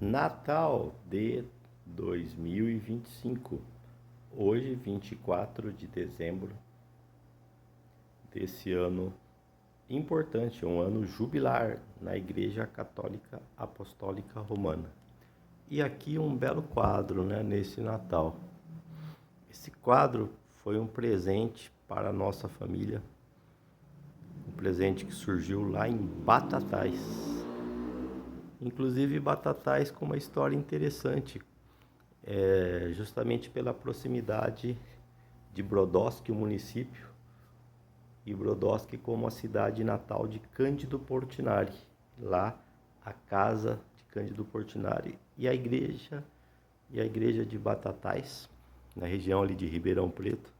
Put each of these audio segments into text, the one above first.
Natal de 2025. Hoje, 24 de dezembro desse ano importante, um ano jubilar na Igreja Católica Apostólica Romana. E aqui um belo quadro, né, nesse Natal. Esse quadro foi um presente para a nossa família, um presente que surgiu lá em Batatais. Inclusive Batatais com uma história interessante, justamente pela proximidade de Brodowski, o município, e Brodowski como a cidade natal de Cândido Portinari. Lá a casa de Cândido Portinari e a igreja de Batatais, na região ali de Ribeirão Preto,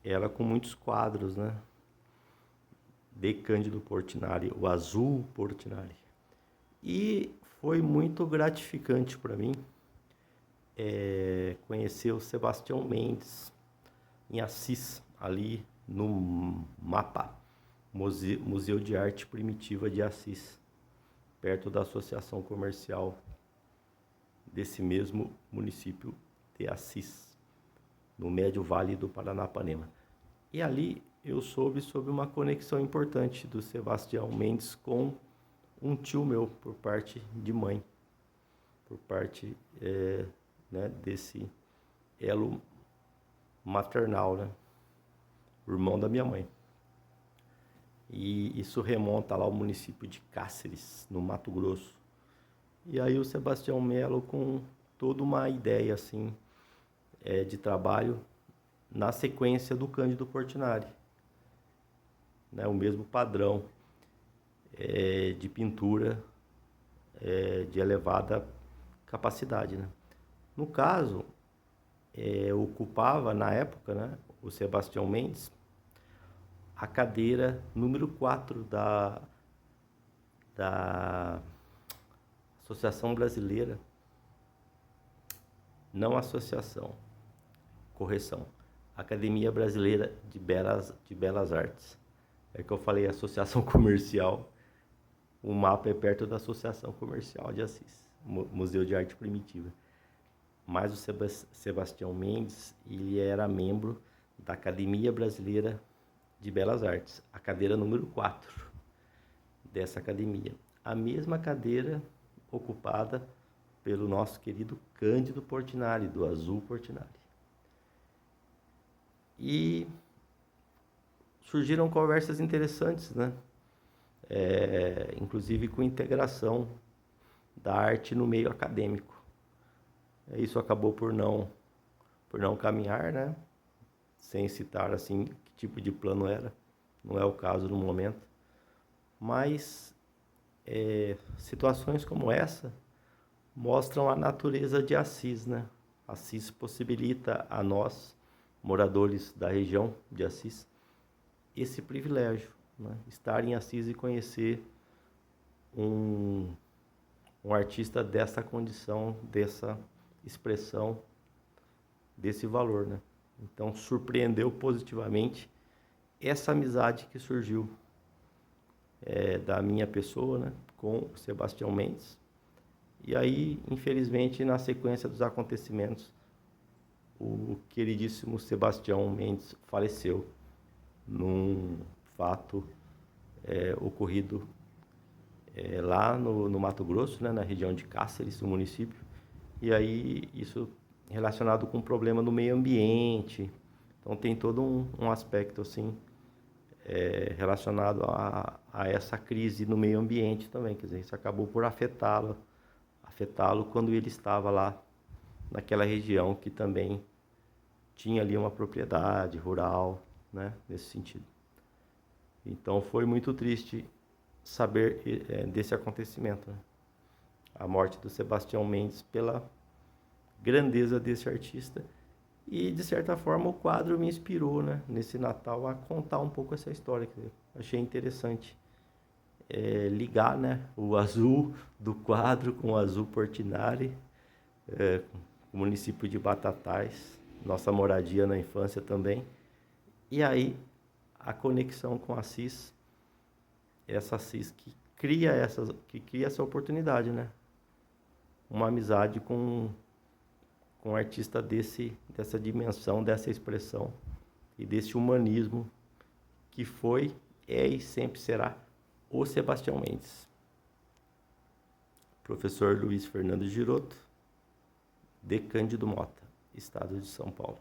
ela com muitos quadros, né, de Cândido Portinari, o Azul Portinari. E foi muito gratificante para mim conhecer o Sebastião Mendes em Assis, ali no MAPA, Museu de Arte Primitiva de Assis, perto da Associação Comercial desse mesmo município de Assis, no Médio Vale do Paranapanema. E ali eu soube sobre uma conexão importante do Sebastião Mendes com um tio meu, por parte de mãe, por parte né, desse elo maternal, né? O irmão da minha mãe. E isso remonta lá ao município de Cáceres, no Mato Grosso. E aí o Sebastião Melo com toda uma ideia assim de trabalho na sequência do Cândido Portinari, né? O mesmo padrão de pintura de elevada capacidade, né? No caso, ocupava na época, né, o Sebastião Mendes a cadeira número 4 da Associação Brasileira, não associação, correção, Academia Brasileira de Belas Artes. É que eu falei Associação Comercial, o mapa é perto da Associação Comercial de Assis, Museu de Arte Primitiva. Mas o Sebastião Mendes, ele era membro da Academia Brasileira de Belas Artes, a cadeira número 4 dessa academia. A mesma cadeira ocupada pelo nosso querido Cândido Portinari, do Azul Portinari. E surgiram conversas interessantes, né? Inclusive com integração da arte no meio acadêmico. Isso acabou por não caminhar, né? Sem citar assim que tipo de plano era, não é o caso no momento. Mas situações como essa mostram a natureza de Assis, né? Assis possibilita a nós, moradores da região de Assis, esse privilégio, né? Estar em Assis e conhecer um artista dessa condição, dessa expressão, desse valor, né? Então surpreendeu positivamente essa amizade que surgiu da minha pessoa, né, com o Sebastião Mendes. E aí, infelizmente, na sequência dos acontecimentos, o queridíssimo Sebastião Mendes faleceu num fato ocorrido lá no Mato Grosso, né, na região de Cáceres, no município. E aí, isso relacionado com um problema no meio ambiente. Então, tem todo um aspecto, assim, relacionado a essa crise no meio ambiente também. Quer dizer, isso acabou por afetá-lo quando ele estava lá naquela região que também tinha ali uma propriedade rural, né, nesse sentido. Então foi muito triste saber desse acontecimento, né? A morte do Sebastião Mendes, pela grandeza desse artista. E, de certa forma, o quadro me inspirou, né, nesse Natal a contar um pouco essa história. Que eu achei interessante ligar, né, o azul do quadro com o Azul Portinari, o município de Batatais, nossa moradia na infância também. E aí, a conexão com Assis, essa Assis que cria essa oportunidade, né? uma amizade com um artista dessa dimensão, dessa expressão e desse humanismo que foi, é e sempre será o Sebastião Mendes. Professor Luiz Fernando Giroto, de Cândido Mota, Estado de São Paulo.